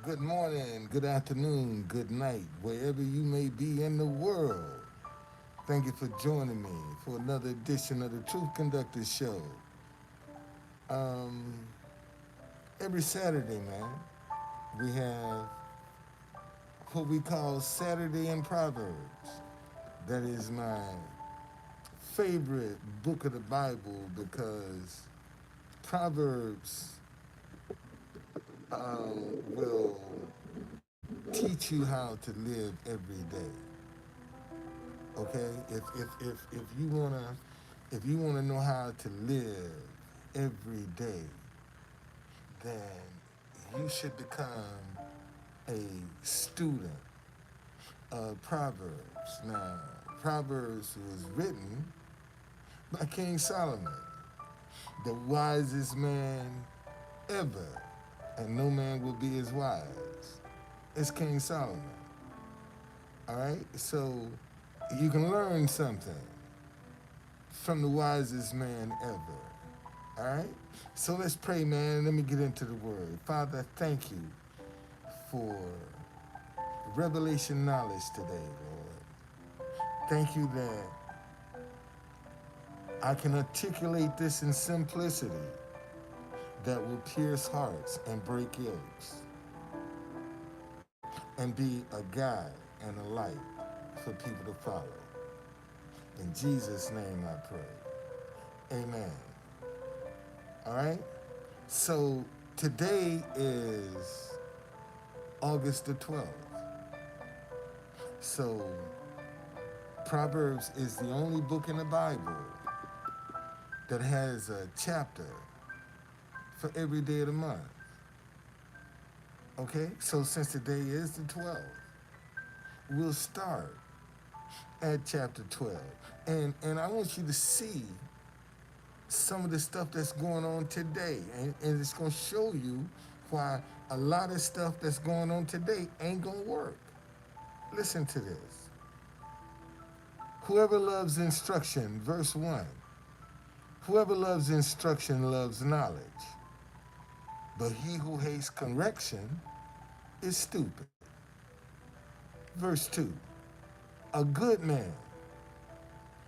Good morning, good afternoon, good night, wherever you may be in the world. Thank you for joining me for another edition of the Truth Conductor Show. Um, every Saturday, man, we have what we call Saturday in Proverbs. That is my favorite book of the Bible because Proverbs will teach you how to live every day. Okay, if you wanna know how to live every day, then you should become a student of Proverbs. Now, Proverbs was written by King Solomon, the wisest man ever, and no man will be as wise as King Solomon. All right, so you can learn something from the wisest man ever. All right? So let's pray, man. Let me get into the word. Father, thank you for revelation knowledge today, Lord. Thank you that I can articulate this in simplicity that will pierce hearts and break yokes and be a guide and a light for people to follow. In Jesus' name I pray. Amen. All right? So today is August the 12th. So Proverbs is the only book in the Bible that has a chapter for every day of the month. Okay? So since today is the 12th, we'll start at chapter 12. And I want you to see some of the stuff that's going on today. And it's going to show you why a lot of stuff that's going on today ain't going to work. Listen to this. Whoever loves instruction, verse 1. Whoever loves instruction loves knowledge, but he who hates correction is stupid. Verse 2. A good man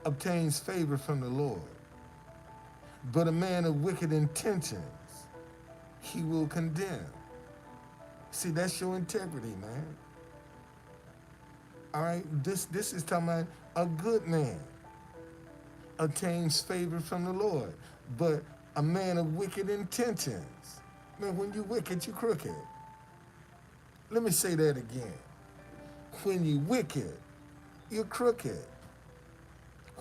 obtains favor from the Lord, but a man of wicked intentions he will condemn. See, that's your integrity, man. All right? This is talking about a good man obtains favor from the Lord, but a man of wicked intentions. Man, when you wicked, you crooked. Let me say that again. When you wicked, you're crooked.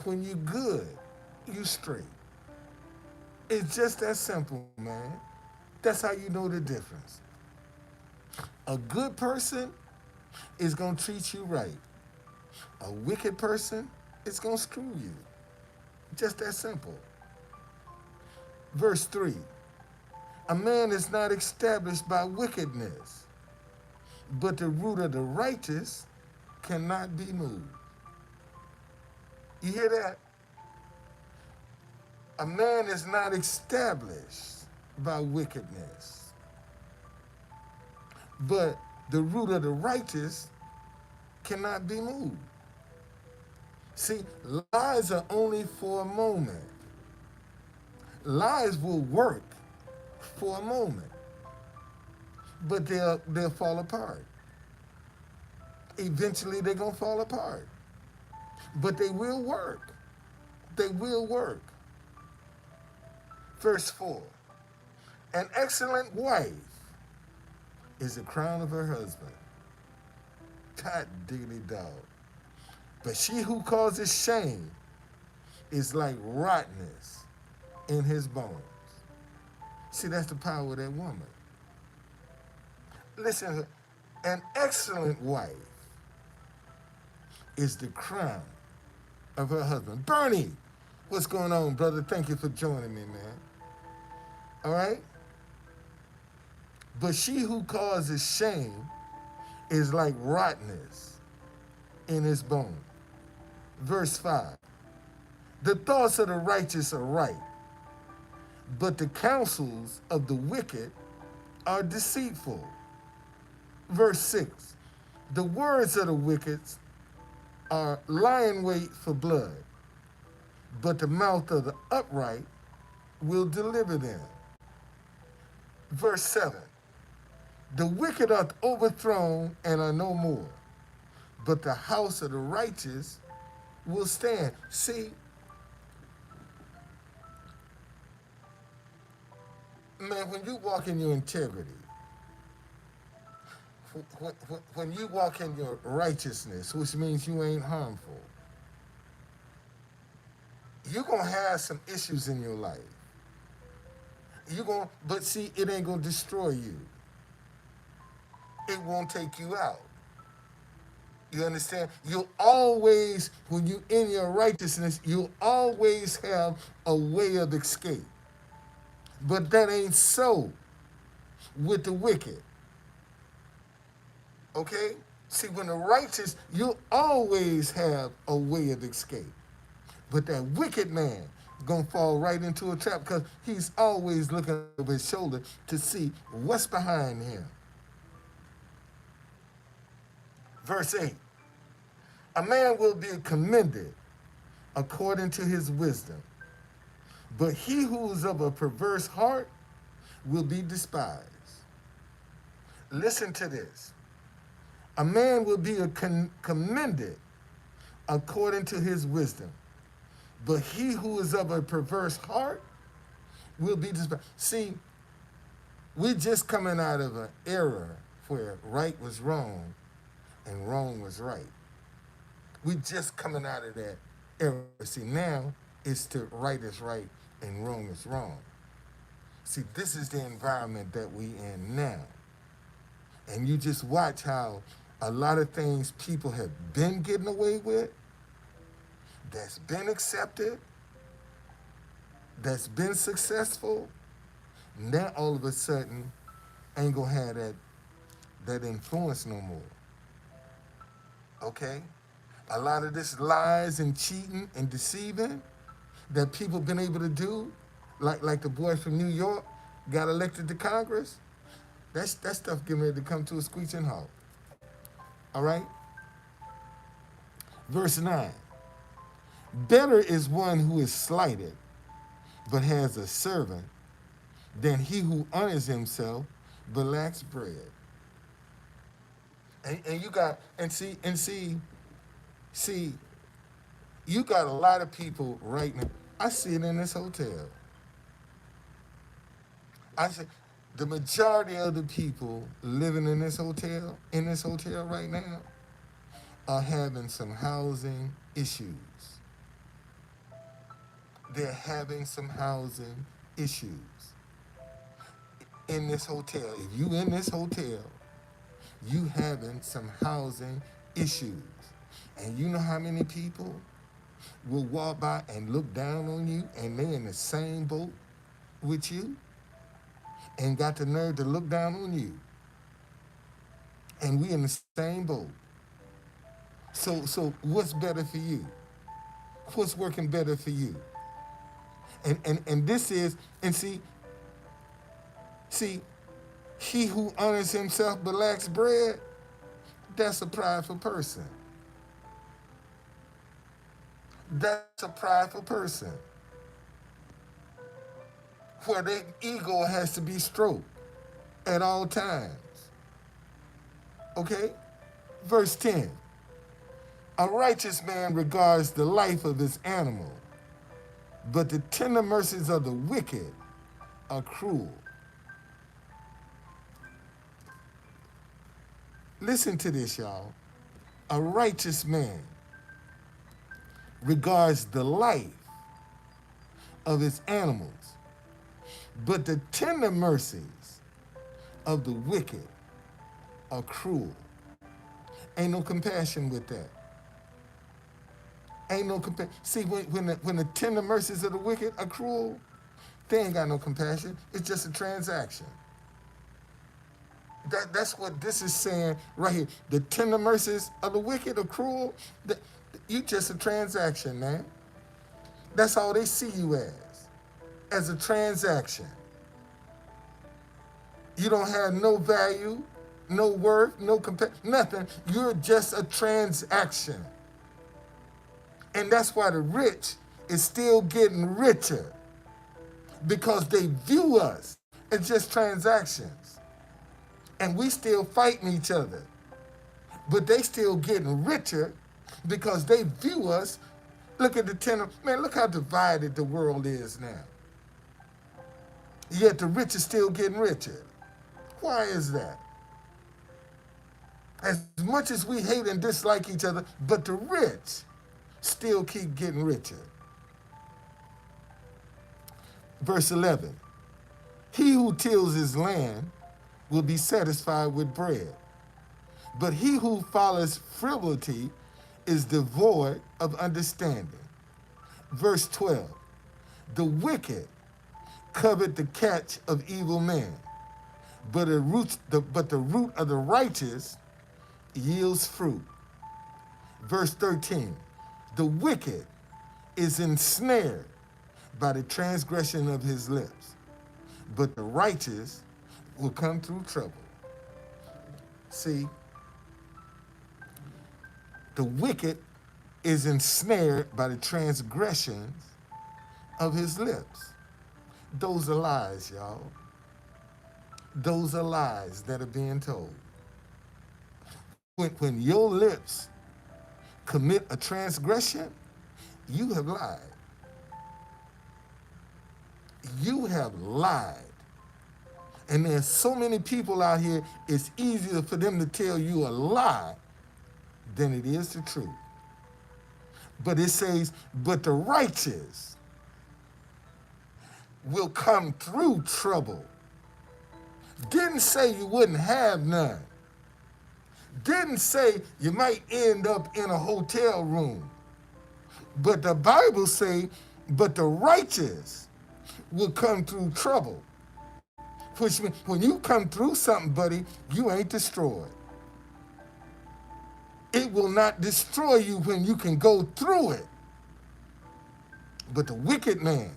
When you good, you straight. It's just that simple, man. That's how you know the difference. A good person is going to treat you right. A wicked person is going to screw you. Just that simple. Verse 3. A man is not established by wickedness, but the root of the righteous cannot be moved. You hear that? A man is not established by wickedness, but the root of the righteous cannot be moved. See, lies are only for a moment. Lies will work for a moment, but they'll fall apart. Eventually they're gonna fall apart. But they will work. They will work. Verse 4. An excellent wife is the crown of her husband. God diggity dog. But she who causes shame is like rottenness in his bones. See, that's the power of that woman. Listen, an excellent wife is the crown of her husband. Bernie, what's going on, brother? Thank you for joining me, man. All right? But she who causes shame is like rottenness in his bone. Verse 5. The thoughts of the righteous are right, but the counsels of the wicked are deceitful. Verse 6. The words of the wicked are lying wait for blood, but the mouth of the upright will deliver them. Verse 7. The wicked are overthrown and are no more, but the house of the righteous will stand. See, man, when you walk in your integrity, when you walk in your righteousness, which means you ain't harmful, you're going to have some issues in your life. But see, it ain't going to destroy you. It won't take you out. You understand? You'll always, when you in your righteousness, you'll always have a way of escape. But that ain't so with the wicked. Okay? See, when the righteous, you'll always have a way of escape. But that wicked man gonna fall right into a trap because he's always looking over his shoulder to see what's behind him. Verse 8. A man will be commended according to his wisdom, but he who is of a perverse heart will be despised. Listen to this. A man will be commended according to his wisdom, but he who is of a perverse heart will be despised. See, we're just coming out of an era where right was wrong and wrong was right. We're just coming out of that era. See, now it's to right is right and wrong is wrong. See, this is the environment that we in now. And you just watch how a lot of things people have been getting away with, that's been accepted, that's been successful, now all of a sudden ain't gonna have that influence no more. Okay? A lot of this lies and cheating and deceiving that people been able to do, like the boy from New York got elected to Congress, that stuff getting ready to come to a screeching halt. All right? Verse 9. Better is one who is slighted, but has a servant, than he who honors himself, but lacks bread. And you got, see, you got a lot of people right now. I see it in this hotel. I see the majority of the people living in this hotel right now, are having some housing issues. They're having some housing issues in this hotel. If you in this hotel, you having some housing issues. And you know how many people will walk by and look down on you and they're in the same boat with you and got the nerve to look down on you. And we in the same boat. So what's better for you? What's working better for you? And this is, and see, he who honors himself but lacks bread, that's a prideful person. That's a prideful person. Where their ego has to be stroked at all times. Okay? Verse 10. A righteous man regards the life of his animal, but the tender mercies of the wicked are cruel. Listen to this, y'all. A righteous man regards the life of his animals, but the tender mercies of the wicked are cruel. Ain't no compassion with that. Ain't no compassion. See, when the tender mercies of the wicked are cruel, they ain't got no compassion. It's just a transaction. That's what this is saying right here. The tender mercies of the wicked are cruel. You just a transaction, man. That's all they see you as a transaction. You don't have no value, no worth, no nothing. You're just a transaction. And that's why the rich is still getting richer, because they view us as just transactions. And we still fighting each other. But they still getting richer because they view us. Look at the tenor. Man, look how divided the world is now. Yet the rich are still getting richer. Why is that? As much as we hate and dislike each other, but the rich still keep getting richer. Verse 11. He who tills his land will be satisfied with bread, but he who follows frivolity is devoid of understanding. Verse 12. The wicked covet the catch of evil men, but the root of the righteous yields fruit. Verse 13. The wicked is ensnared by the transgression of his lips, but the righteous will come through trouble. See, the wicked is ensnared by the transgressions of his lips. Those are lies, y'all. Those are lies that are being told. When your lips commit a transgression, you have lied. You have lied. And there's so many people out here, it's easier for them to tell you a lie than it is the truth. But it says, but the righteous will come through trouble. Didn't say you wouldn't have none. Didn't say you might end up in a hotel room. But the Bible say, but the righteous will come through trouble. Which means when you come through something, buddy, you ain't destroyed. It will not destroy you when you can go through it. But the wicked man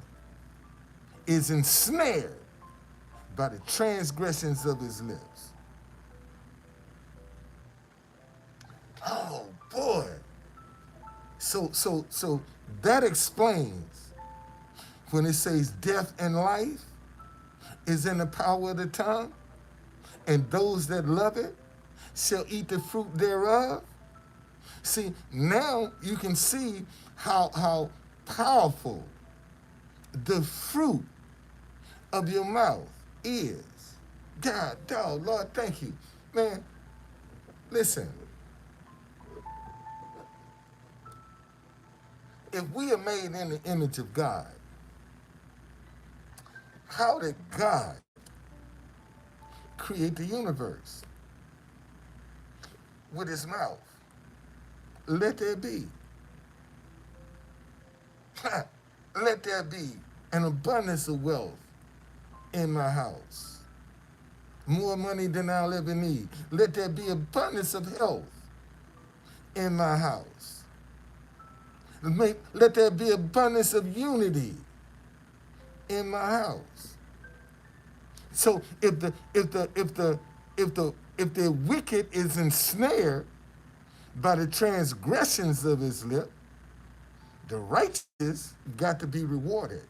is ensnared by the transgressions of his lips. Oh boy. So that explains when it says death and life is in the power of the tongue, and those that love it shall eat the fruit thereof. See, now you can see how powerful the fruit of your mouth is. God, dog, Lord, thank you. Man, listen. If we are made in the image of God, how did God create the universe? With his mouth. Let there be. Let there be an abundance of wealth in my house. More money than I'll ever need. Let there be abundance of health in my house. Let there be abundance of unity in my house. So if the wicked is ensnared by the transgressions of his lip, the righteous got to be rewarded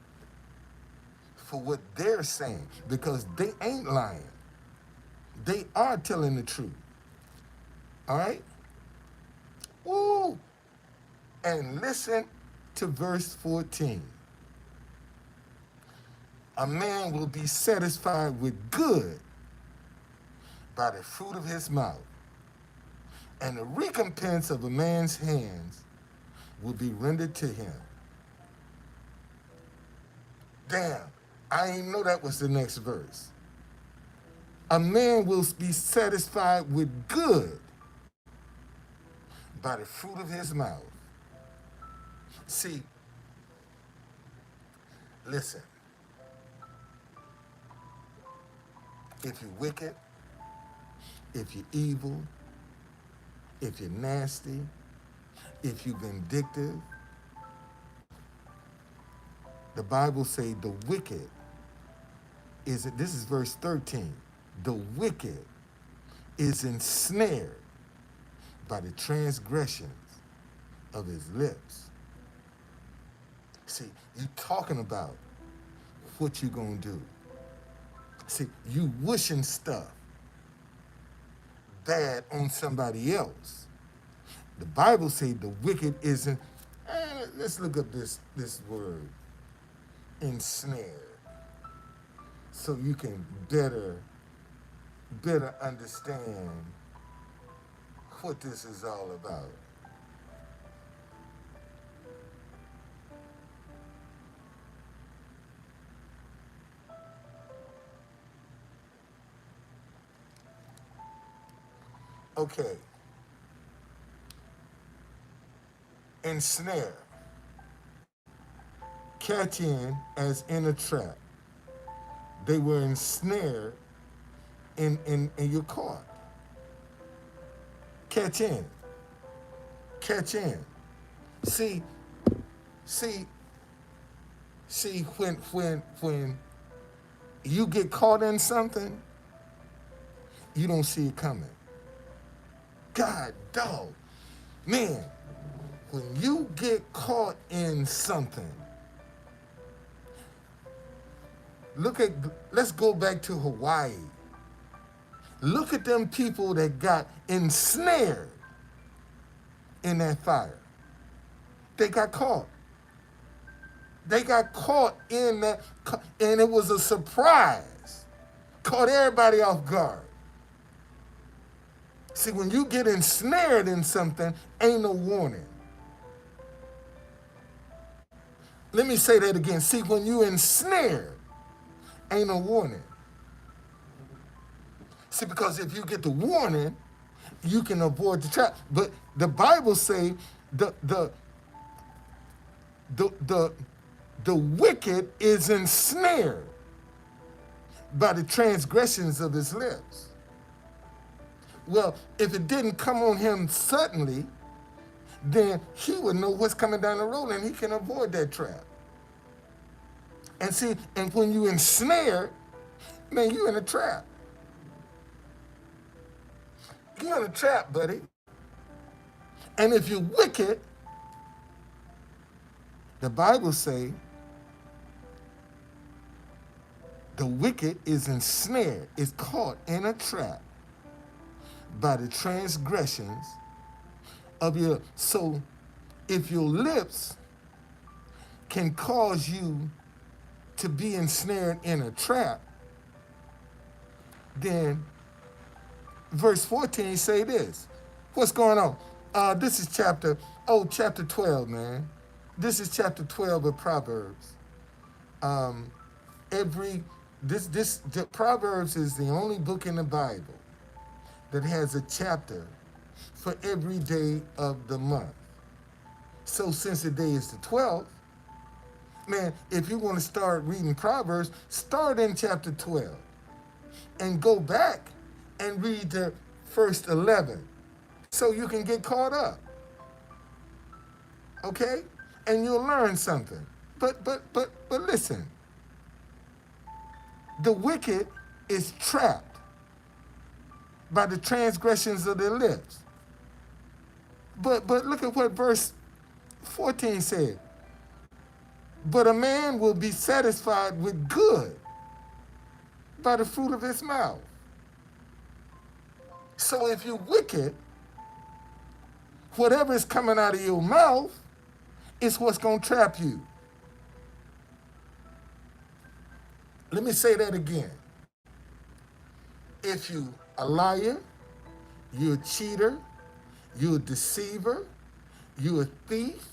for what they're saying, because they ain't lying. They are telling the truth. All right? Woo! And listen to verse 14. A man will be satisfied with good by the fruit of his mouth, and the recompense of a man's hands will be rendered to him. Damn, I didn't know that was the next verse. A man will be satisfied with good by the fruit of his mouth. See, listen. If you're wicked, if you're evil, if you're nasty, if you're vindictive, the Bible says the wicked this is verse 13, the wicked is ensnared by the transgressions of his lips. See, you talking about what you gonna do. See, you wishing stuff bad on somebody else. The Bible say the wicked isn't. Let's look up this word, ensnared, so you can better understand what this is all about. Okay, ensnare, catch in as in a trap. They were ensnared in your caught. Catch in, catch in. See, see, see. When you get caught in something, you don't see it coming. God, dog, man. When you get caught in something, let's go back to Hawaii. Look at them people that got ensnared in that fire. They got caught. They got caught in that, and it was a surprise. Caught everybody off guard. See, when you get ensnared in something, ain't no warning. Let me say that again. See, when you ensnared, ain't no warning. See, because if you get the warning, you can avoid the trap. But the Bible say the wicked is ensnared by the transgressions of his lips. Well, if it didn't come on him suddenly, then he would know what's coming down the road and he can avoid that trap. And see, and when you ensnare, man, you in a trap. You're in a trap, buddy. And if you're wicked, the Bible say the wicked is ensnared, is caught in a trap by the transgressions of your. So if your lips can cause you to be ensnared in a trap, then verse 14 say this. What's going on? This is chapter 12, man. This is chapter 12 of Proverbs. The Proverbs is the only book in the Bible that has a chapter for every day of the month. So since the day is the 12th, man, if you want to start reading Proverbs, start in chapter 12 and go back and read the first 11 so you can get caught up. Okay? And you'll learn something. But listen. The wicked is trapped by the transgressions of their lips. But look at what verse 14 said. But a man will be satisfied with good by the fruit of his mouth. So if you're wicked, whatever is coming out of your mouth is what's going to trap you. Let me say that again. If you a liar, you're a cheater, you're a deceiver, you're a thief,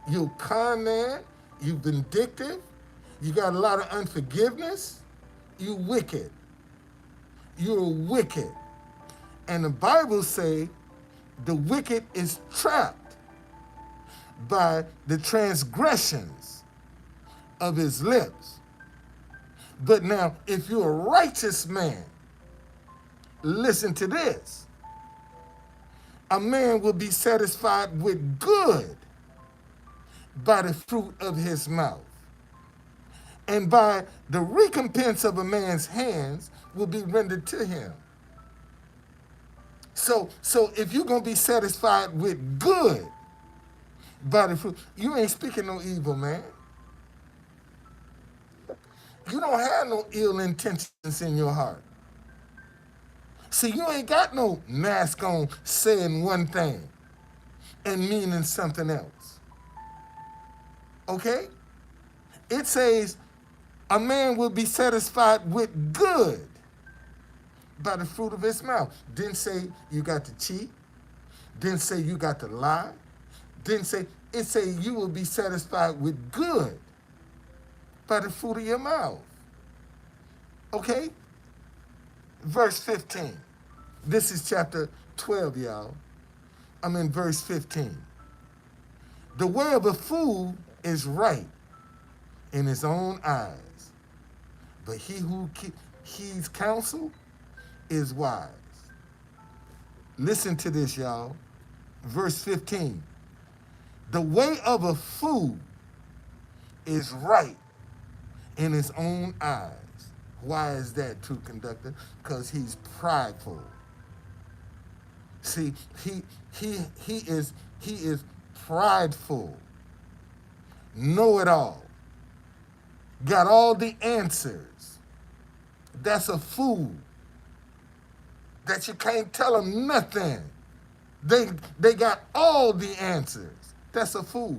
you're a con man, you're vindictive, you got a lot of unforgiveness, you're wicked. You're wicked. And the Bible say the wicked is trapped by the transgressions of his lips. But now, if you're a righteous man, listen to this. A man will be satisfied with good by the fruit of his mouth. And by the recompense of a man's hands will be rendered to him. So if you're gonna be satisfied with good by the fruit, you ain't speaking no evil, man. You don't have no ill intentions in your heart. See, you ain't got no mask on saying one thing and meaning something else. Okay? It says a man will be satisfied with good by the fruit of his mouth. Didn't say you got to cheat. Didn't say you got to lie. Didn't say, it say you will be satisfied with good by the fruit of your mouth. Okay? Verse 15. This is chapter 12, y'all. I'm in verse 15. The way of a fool is right in his own eyes, but he who heeds counsel is wise. Listen to this, y'all. Verse 15. The way of a fool is right in his own eyes. Why is that, true conductor? Because he's prideful. See, he is prideful. Know it all. Got all the answers. That's a fool. That you can't tell them nothing. They got all the answers. That's a fool.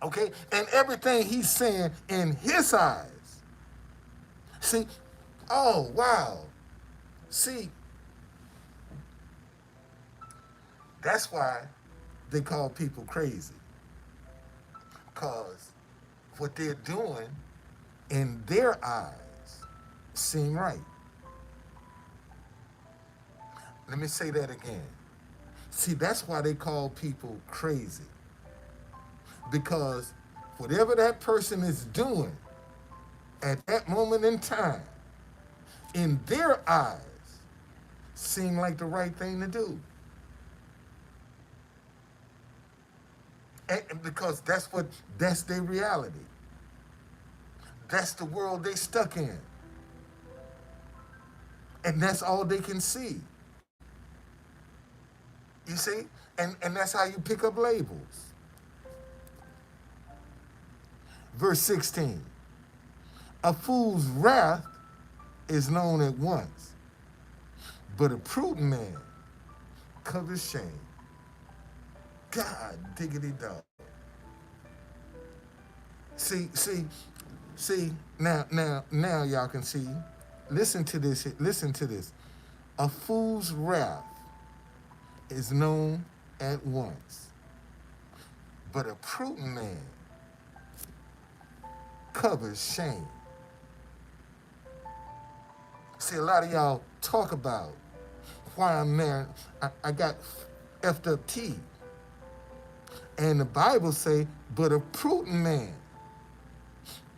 Okay? And everything he's saying in his eyes. See, oh, wow. See, that's why they call people crazy. Because what they're doing in their eyes seem right. Let me say that again. See, that's why they call people crazy. Because whatever that person is doing at that moment in time, in their eyes, seem like the right thing to do. And because that's their reality. That's the world they stuck in. And that's all they can see. You see? And that's how you pick up labels. Verse 16. A fool's wrath is known at once, but a prudent man covers shame. God diggity dog. See, now y'all can see. Listen to this. A fool's wrath is known at once, but a prudent man covers shame. See, a lot of y'all talk about why I'm married. I got effed up teeth. And the Bible say, but a prudent man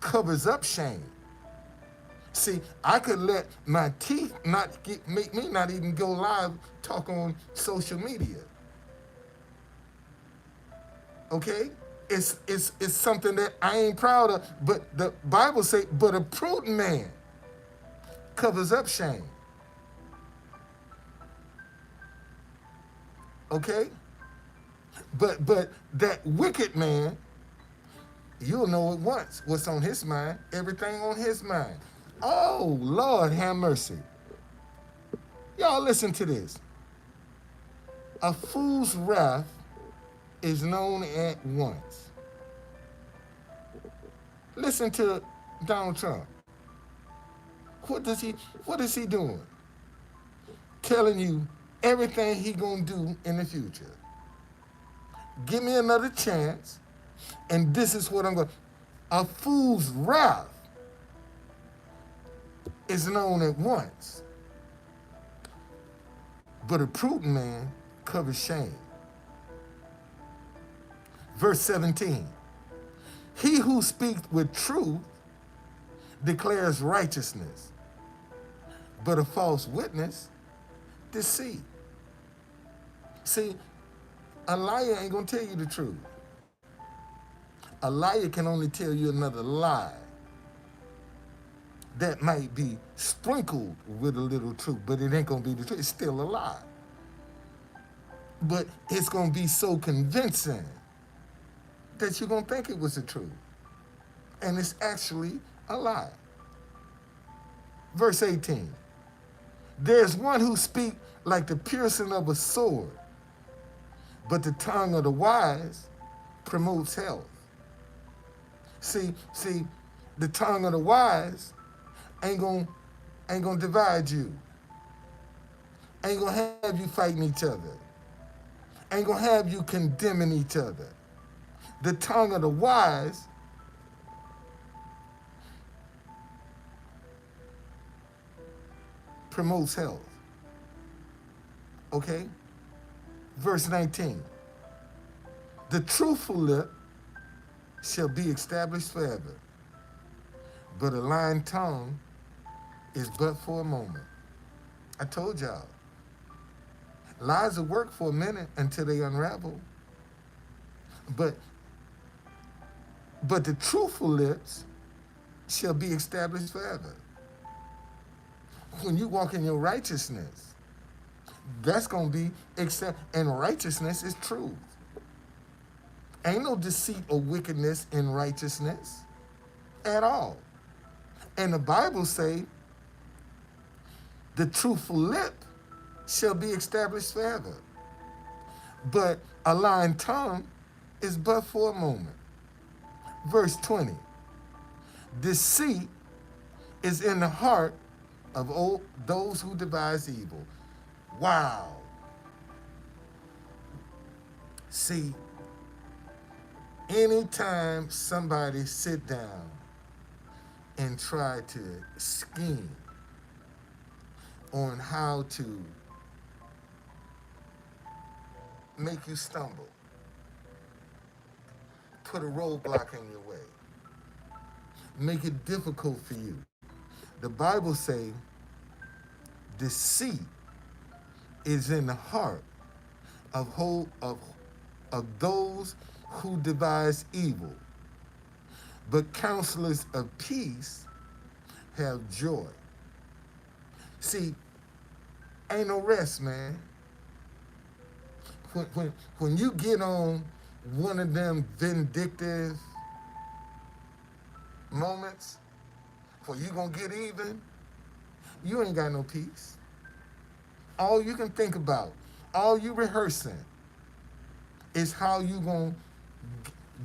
covers up shame. See, I could let my teeth make me not even go live talk on social media. Okay? It's something that I ain't proud of, but the Bible say, but a prudent man covers up shame. Okay? But that wicked man, you'll know at once what's on his mind, everything on his mind. Oh, Lord, have mercy. Y'all listen to this. A fool's wrath is known at once. Listen to Donald Trump. What is he doing? Telling you everything he gonna do in the future. Give me another chance, and this is what I'm going to. A fool's wrath is known at once, but a prudent man covers shame. Verse 17. He who speaks with truth declares righteousness, but a false witness, deceit. See, a liar ain't gonna tell you the truth. A liar can only tell you another lie. that might be sprinkled with a little truth, but it ain't gonna be the truth. It's still a lie. But it's gonna be so convincing that you're gonna think it was the truth. And it's actually a lie. Verse 18. There's one who speaks like the piercing of a sword, but the tongue of the wise promotes health. See, the tongue of the wise ain't gonna divide you. Ain't gonna have you fighting each other. Ain't gonna have you condemning each other. The tongue of the wise promotes health. Okay? Verse 19. The truthful lip shall be established forever, but a lying tongue is but for a moment. I told y'all. Lies will work for a minute until they unravel. But the truthful lips shall be established forever. When you walk in your righteousness, that's going to be and righteousness is truth. Ain't no deceit or wickedness in righteousness at all. And the Bible say, the truthful lip shall be established forever. But a lying tongue is but for a moment. Verse 20. Deceit is in the heart of those who devise evil. Wow. See, anytime somebody sit down and try to scheme on how to make you stumble, put a roadblock in your way, make it difficult for you. The Bible say deceit is in the heart of those who devise evil, but counselors of peace have joy. See, ain't no rest, man. When you get on one of them vindictive moments where you gonna get even, you ain't got no peace. All you can think about, all you rehearsing is how you gonna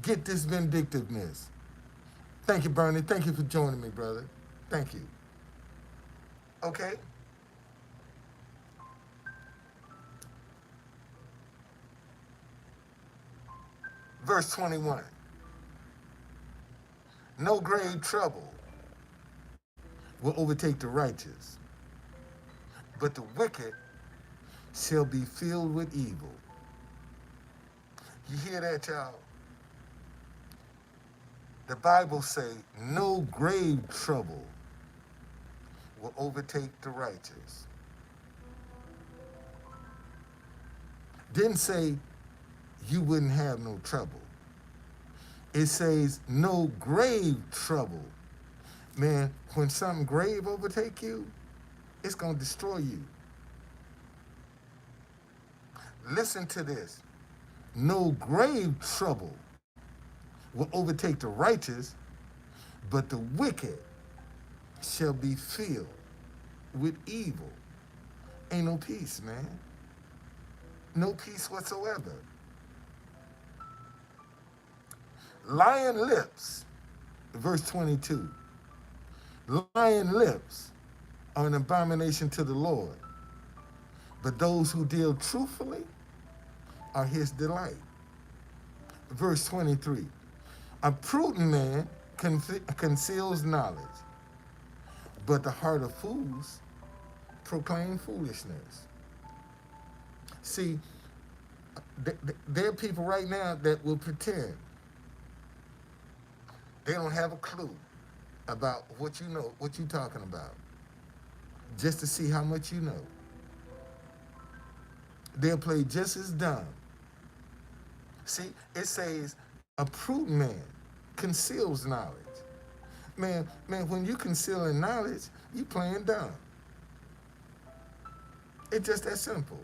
get this vindictiveness. Thank you, Bernie. Thank you for joining me, brother. Thank you. Okay? Verse 21. No grave trouble will overtake the righteous, but the wicked shall be filled with evil. You hear that, y'all? The Bible say no grave trouble will overtake the righteous. Didn't say you wouldn't have no trouble. It says no grave trouble. Man, when something grave overtake you, it's going to destroy you. Listen to this. No grave trouble will overtake the righteous, but the wicked shall be filled with evil. Ain't no peace, man. No peace whatsoever. Lying lips, verse 22. Lying lips are an abomination to the Lord, but those who deal truthfully are his delight. Verse 23. A prudent man conceals knowledge, but the heart of fools proclaim foolishness. See, there are people right now that will pretend they don't have a clue about what you know, what you're talking about, just to see how much you know. They'll play just as dumb. See, it says a prudent man conceals knowledge, Man, when you concealing knowledge, you playing dumb. It's just that simple.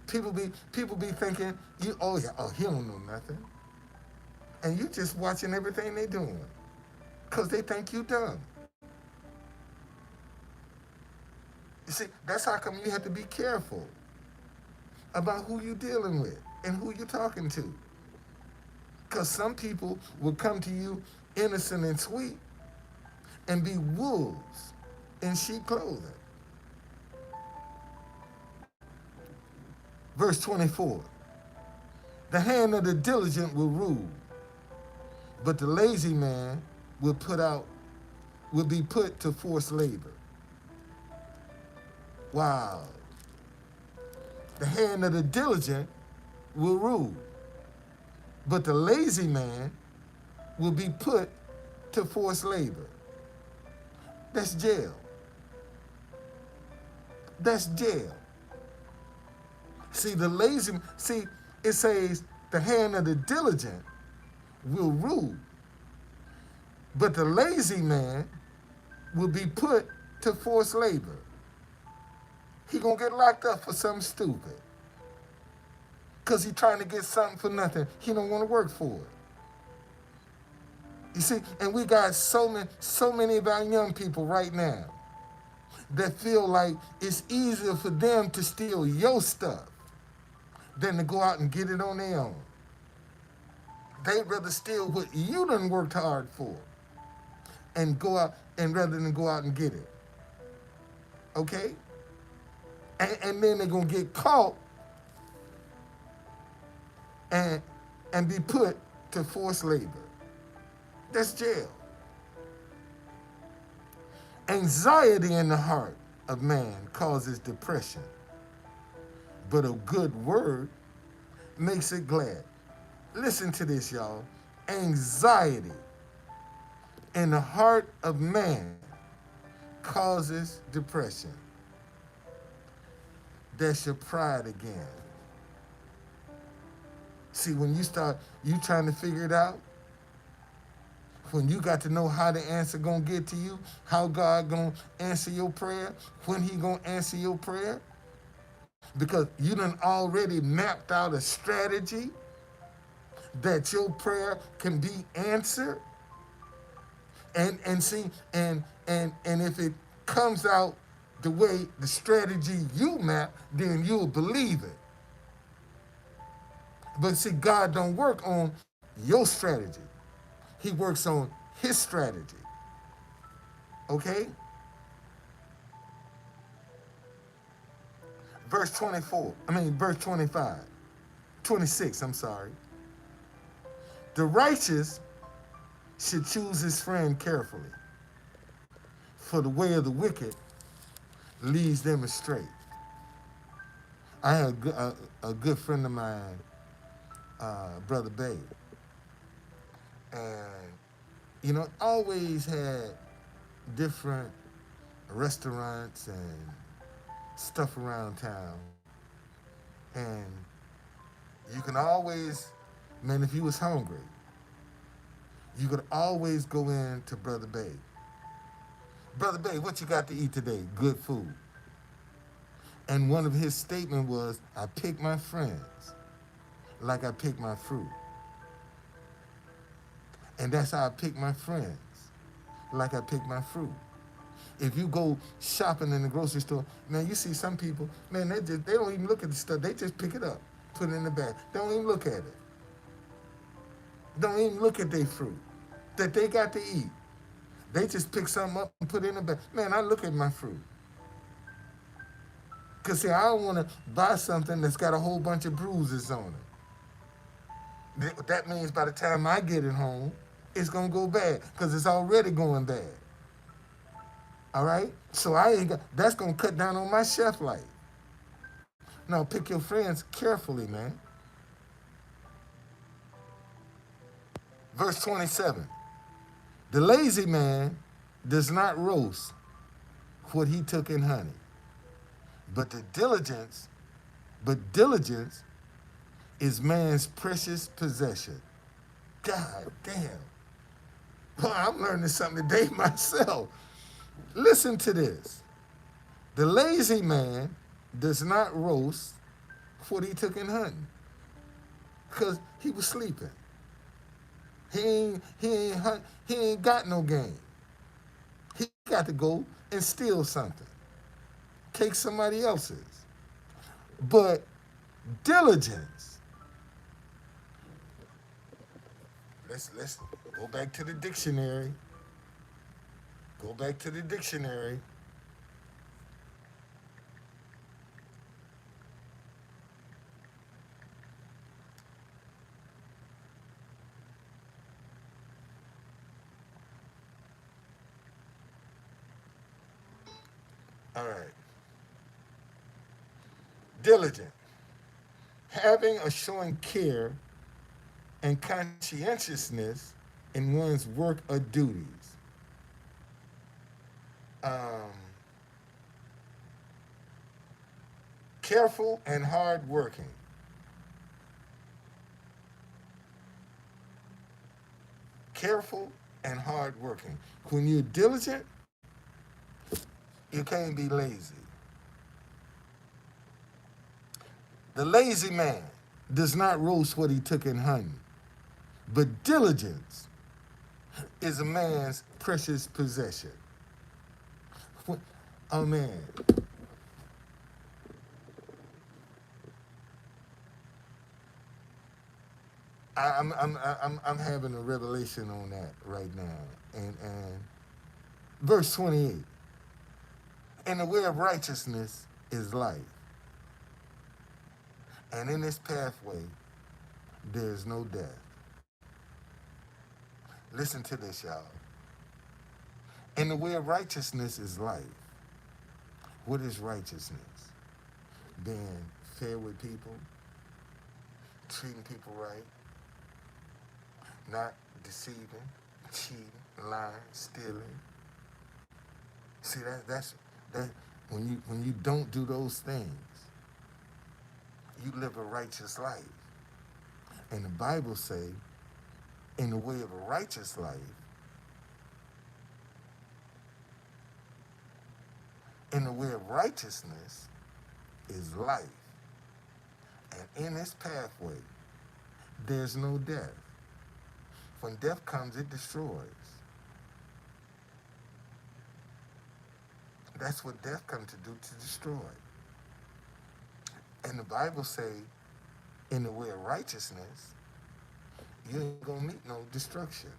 People be thinking you, oh yeah, oh, he don't know nothing. And you just watching everything they doing. Cause they think you dumb. You see, that's how come you have to be careful about who you dealing with and who you're talking to. Because some people will come to you innocent and sweet and be wolves in sheep clothing. Verse 24. The hand of the diligent will rule, but the lazy man will be put to forced labor. Wow. The hand of the diligent will rule, but the lazy man will be put to forced labor. That's jail. That's jail. See, it says the hand of the diligent will rule, but the lazy man will be put to forced labor. He gonna get locked up for something stupid. Cause he trying to get something for nothing. He don't want to work for it. You see, and we got so many of our young people right now that feel like it's easier for them to steal your stuff than to go out and get it on their own. They'd rather steal what you done worked hard for and go out and rather than go out and get it. Okay? And then they're gonna get caught and be put to forced labor. That's jail. Anxiety in the heart of man causes depression, but a good word makes it glad. Listen to this, y'all. Anxiety in the heart of man causes depression. That's your pride again. See, when you trying to figure it out, when you got to know how the answer gonna get to you, how God gonna answer your prayer, when he gonna answer your prayer, because you done already mapped out a strategy that your prayer can be answered. And if it comes out the way the strategy you map, then you'll believe it. But see, God don't work on your strategy. He works on his strategy. Okay? Verse 25. 26, I'm sorry. The righteous should choose his friend carefully, for the way of the wicked leads them astray. I had a good friend of mine, Brother Babe, and always had different restaurants and stuff around town, and you can always, man, if you was hungry, you could always go in to Brother Babe. Brother Babe, what you got to eat today? Good food. And one of his statements was, I pick my friends like I pick my fruit. And that's how I pick my friends, like I pick my fruit. If you go shopping in the grocery store, man, you see some people, man, they don't even look at the stuff. They just pick it up, put it in the bag. They don't even look at it. Don't even look at their fruit that they got to eat. They just pick something up and put it in the bag. Man, I look at my fruit. Because, see, I don't want to buy something that's got a whole bunch of bruises on it. That means by the time I get it home, it's going to go bad because it's already going bad. All right? So that's going to cut down on my shelf life. Now, pick your friends carefully, man. Verse 27. The lazy man does not roast what he took in honey, but diligence is man's precious possession. God damn. Boy, I'm learning something today myself. Listen to this. The lazy man does not roast what he took in hunting because he was sleeping. He ain't got no game. He got to go and steal something, take somebody else's. But diligence. Let's go back to the dictionary. Go back to the dictionary. All right. Diligent. Having or showing care and conscientiousness in one's work or duties. Um, Careful and hardworking. Careful and hardworking. When you're diligent, you can't be lazy. The lazy man does not roast what he took in hunting, but diligence is a man's precious possession. Oh man, I'm having a revelation on that right now, and verse 28. And the way of righteousness is life, and in this pathway there is no death. Listen to this, y'all. And the way of righteousness is life. What is righteousness? Being fair with people, treating people right, not deceiving, cheating, lying, stealing. See that when you don't do those things, you live a righteous life. And the Bible say, in the way of a righteous life, in the way of righteousness is life. And in this pathway, there's no death. When death comes, it destroys. That's what death comes to do, to destroy. And the Bible say, in the way of righteousness, you ain't gonna meet no destruction.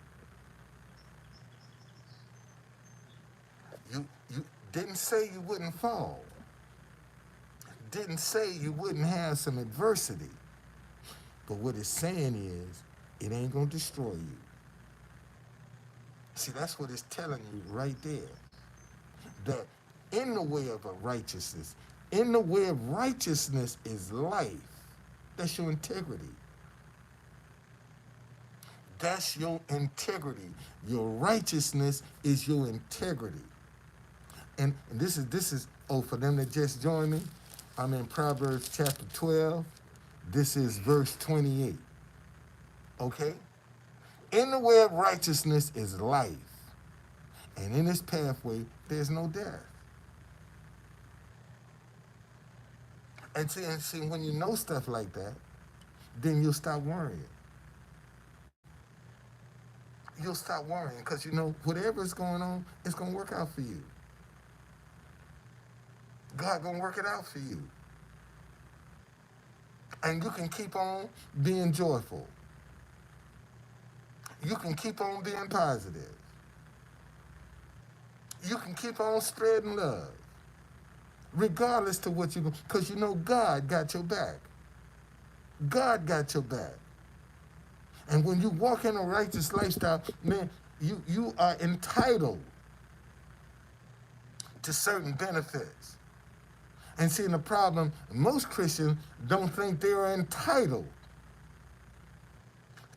You didn't say you wouldn't fall. Didn't say you wouldn't have some adversity. But what it's saying is, it ain't gonna destroy you. See, that's what it's telling you right there. That in the way of a righteousness, in the way of righteousness is life. That's your integrity. That's your integrity. Your righteousness is your integrity. And this is for them that just joined me, I'm in Proverbs chapter 12. This is verse 28. Okay? In the way of righteousness is life. And in this pathway, there's no death. And see, when you know stuff like that, then you'll stop worrying. You'll stop worrying because you know whatever's going on, it's going to work out for you. God going to work it out for you. And you can keep on being joyful. You can keep on being positive. You can keep on spreading love. Regardless to what you do, because you know God got your back. God got your back. And when you walk in a righteous lifestyle, man, you are entitled to certain benefits. And seeing the problem, most Christians don't think they are entitled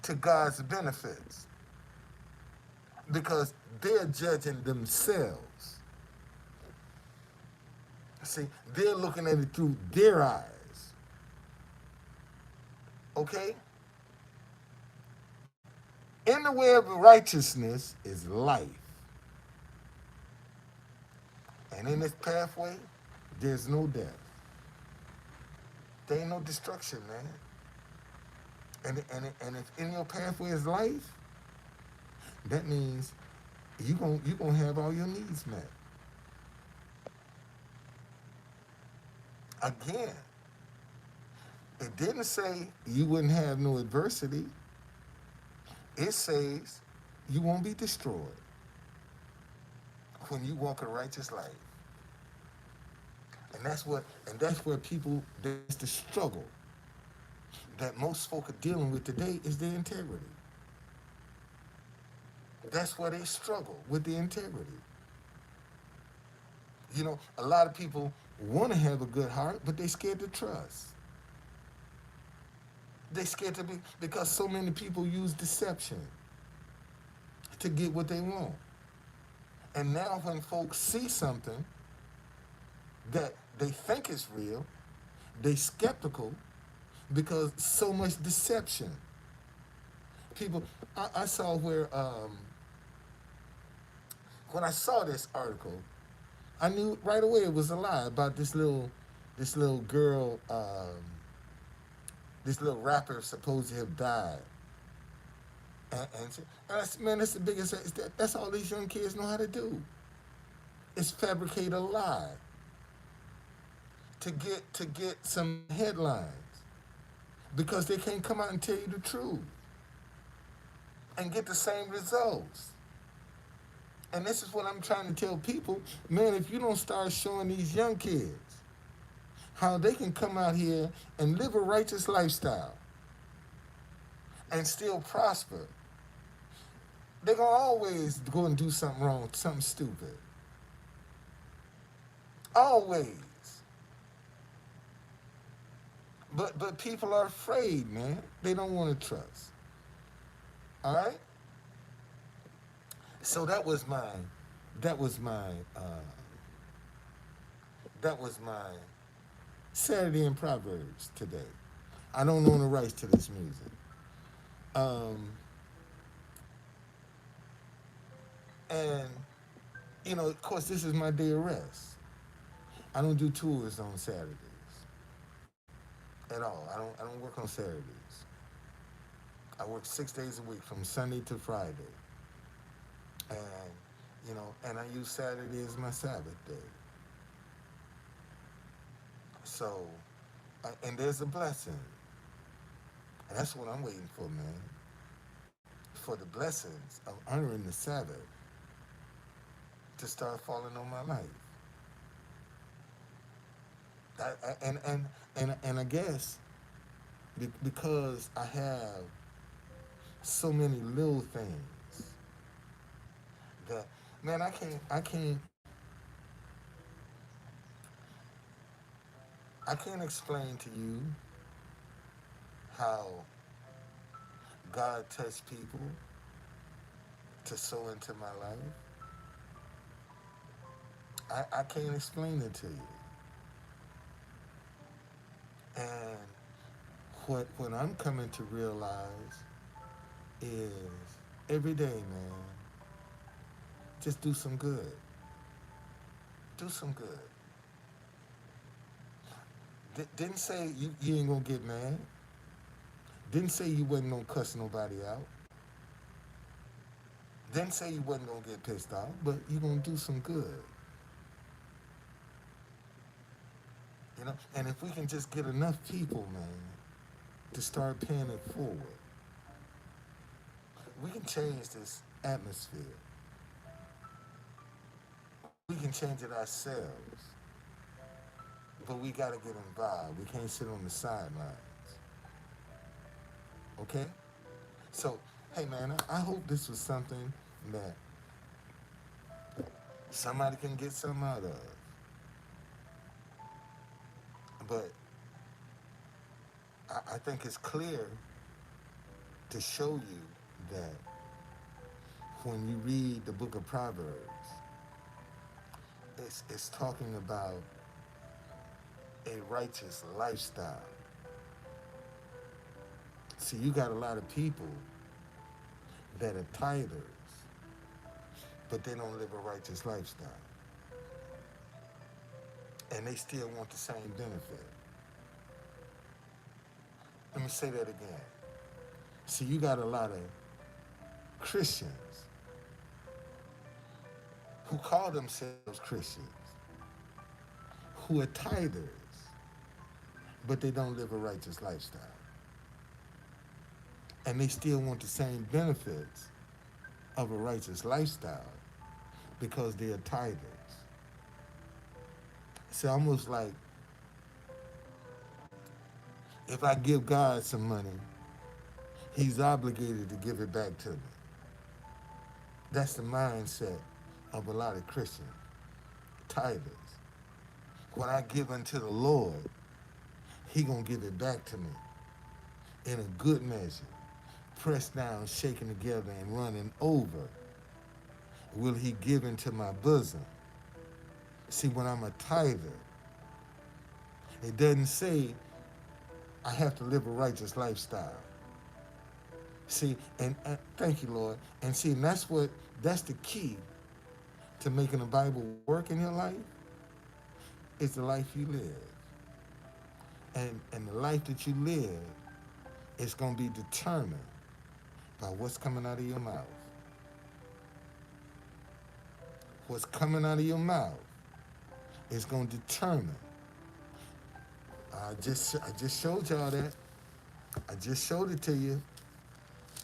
to God's benefits because they're judging themselves. See, they're looking at it through their eyes. Okay? In the way of righteousness is life. And in this pathway, there's no death. There ain't no destruction, man. And if in your pathway is life, that means you gonna have all your needs met. Again, it didn't say you wouldn't have no adversity. It says you won't be destroyed when you walk a righteous life. And that's where people, that's the struggle that most folk are dealing with today, is their integrity. That's where they struggle with the integrity. A lot of people want to have a good heart, but they scared to trust. They scared to be, because so many people use deception to get what they want. And now when folks see something that they think is real, they skeptical because so much deception. People, I saw where when I saw this article, I knew right away it was a lie about this little girl, this little rapper supposed to have died. And I said, man, that's the biggest. That's all these young kids know how to do. Is fabricate a lie to get some headlines because they can't come out and tell you the truth and get the same results. And this is what I'm trying to tell people, man. If you don't start showing these young kids how they can come out here and live a righteous lifestyle and still prosper, they're gonna always go and do something wrong, something stupid. Always. But people are afraid, man. They don't want to trust. All right. So that was my that was my Saturday in Proverbs today. I don't own the rights to this music. Um, and of course, this is my day of rest. I don't do tours on Saturdays at all. I don't work on Saturdays. I work 6 days a week from Sunday to Friday, and and I use Saturday as my Sabbath day. So, and there's a blessing, and that's what I'm waiting for, man. For the blessings of honoring the Sabbath to start falling on my life. And I guess because I have so many little things that, man, I can't explain to you how God touched people to sow into my life. I can't explain it to you. And what I'm coming to realize is every day, man, just do some good. Do some good. Didn't say you ain't gonna get mad. Didn't say you wasn't gonna cuss nobody out. Didn't say you wasn't gonna get pissed off, but you gonna do some good. And if we can just get enough people, man, to start paying it forward, we can change this atmosphere. We can change it ourselves. But we gotta get involved. We can't sit on the sidelines. Okay? So, hey man, I hope this was something that somebody can get something out of. But I think it's clear to show you that when you read the book of Proverbs, it's talking about a righteous lifestyle. See, you got a lot of people that are tithers, but they don't live a righteous lifestyle. And they still want the same benefit. Let me say that again. See, you got a lot of Christians who call themselves Christians, who are tithers, but they don't live a righteous lifestyle. And they still want the same benefits of a righteous lifestyle because they are tithers. It's almost like if I give God some money, he's obligated to give it back to me. That's the mindset of a lot of Christians, tithers. What I give unto the Lord, he gonna give it back to me in a good measure, pressed down, shaken together, and running over. Will he give into my bosom? See, when I'm a tither, it doesn't say I have to live a righteous lifestyle. See, and thank you, Lord. And see, and that's the key to making the Bible work in your life, is the life you live. And the life that you live is going to be determined by what's coming out of your mouth. What's coming out of your mouth is going to determine. I just showed y'all that. I just showed it to you.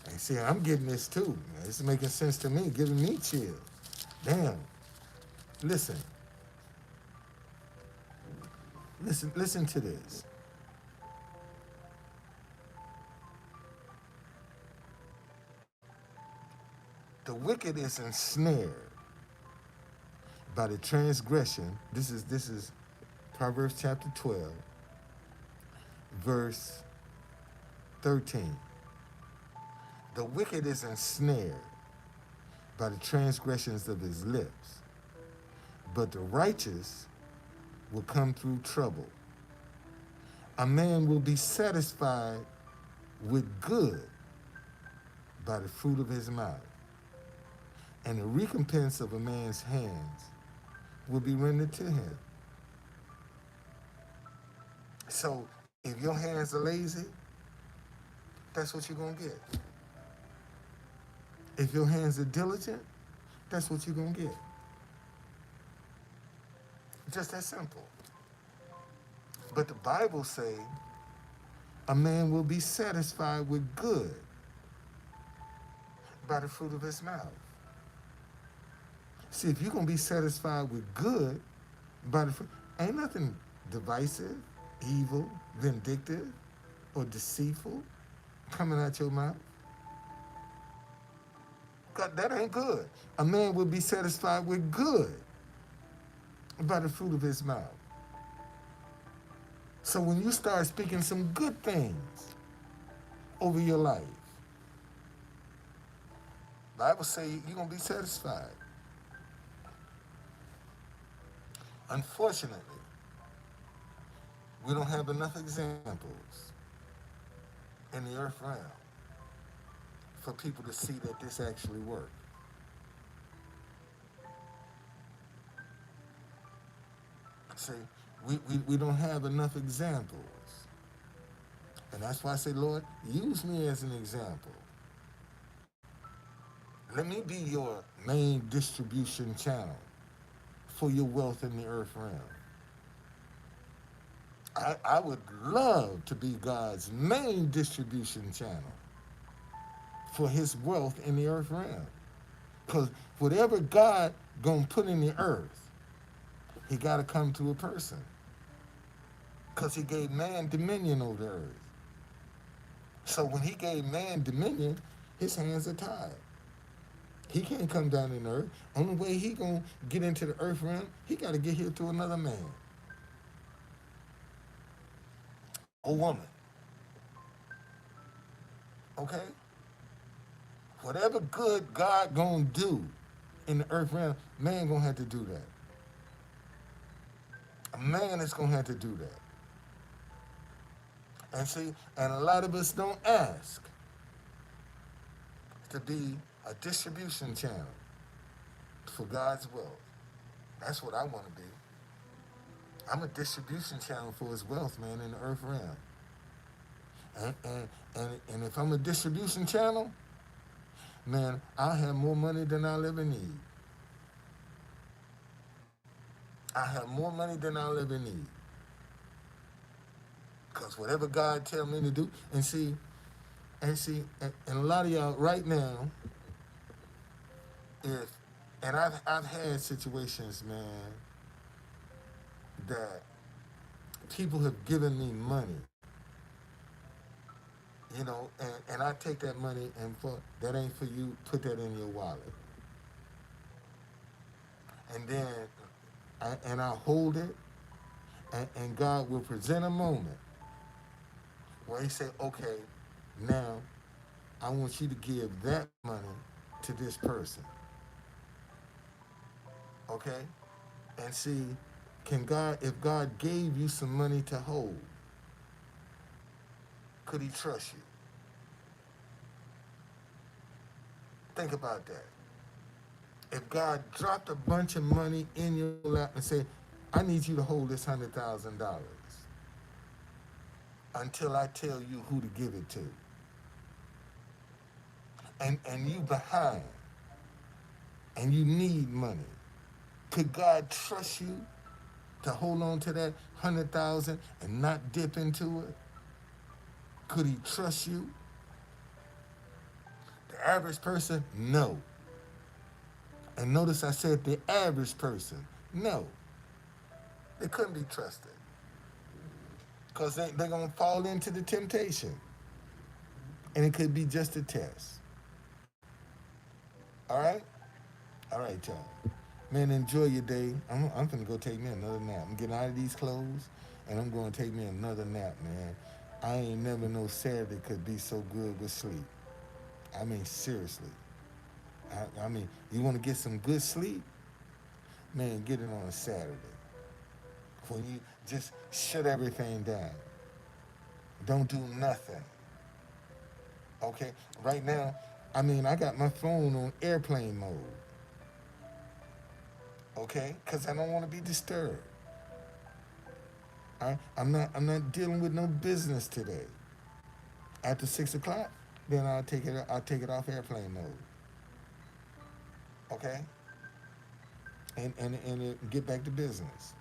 And see, I'm getting this too. It's making sense to me, giving me chills. Damn. Listen. Listen to this. The wicked is ensnared by the transgression. This is Proverbs chapter 12, verse 13. The wicked is ensnared by the transgressions of his lips, but the righteous will come through trouble. A man will be satisfied with good by the fruit of his mouth, and the recompense of a man's hands will be rendered to him. So if your hands are lazy, that's what you're going to get. If your hands are diligent, that's what you're going to get. Just that simple. But the Bible says a man will be satisfied with good by the fruit of his mouth. See, if you're going to be satisfied with good by the fruit, ain't nothing divisive, evil, vindictive, or deceitful coming out your mouth. God, that ain't good. A man will be satisfied with good by the fruit of his mouth. So when you start speaking some good things over your life, the Bible says you're going to be satisfied. Unfortunately, we don't have enough examples in the earth realm for people to see that this actually works. See, we don't have enough examples. And that's why I say, Lord, use me as an example. Let me be your main distribution channel for your wealth in the earth realm. I would love to be God's main distribution channel for his wealth in the earth realm. Because whatever God gonna put in the earth, he got to come to a person. Because he gave man dominion over the earth. So when he gave man dominion, his hands are tied. He can't come down in the earth. Only way he gonna get into the earth realm, he got to get here through another man or woman. Okay? Whatever good God gonna do in the earth realm, man gonna have to do that. A man is gonna have to do that. And see, and a lot of us don't ask to be a distribution channel for God's wealth. That's what I want to be. I'm a distribution channel for his wealth, man, in the earth realm. And if I'm a distribution channel, man, I'll have more money than I'll ever need. I have more money than I'll ever need. Because whatever God tell me to do, and a lot of y'all right now, if, and I've had situations, man, that people have given me money, and I take that money and that ain't for you, put that in your wallet. And then, I hold it, and God will present a moment where he say, okay, now I want you to give that money to this person, okay? And see, if God gave you some money to hold, could he trust you? Think about that. If God dropped a bunch of money in your lap and said, I need you to hold this $100,000 until I tell you who to give it to, and you behind, and you need money, could God trust you to hold on to that 100,000 and not dip into it? Could he trust you? The average person, no. And notice I said the average person, no. They couldn't be trusted. Because they're going to fall into the temptation. And it could be just a test. All right? All right, y'all. Man, enjoy your day. I'm going to go take me another nap. I'm getting out of these clothes, and I'm going to take me another nap, man. I ain't never know Saturday could be so good with sleep. I mean, seriously. I mean, you want to get some good sleep? Man, get it on a Saturday. When you just shut everything down. Don't do nothing. Okay? Right now, I mean, I got my phone on airplane mode. Okay? Because I don't want to be disturbed. I'm not dealing with no business today. After 6 o'clock, then I'll take it off airplane mode. Okay? And get back to business.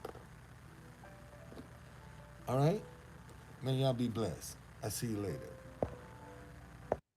All right? May y'all be blessed. I'll see you later.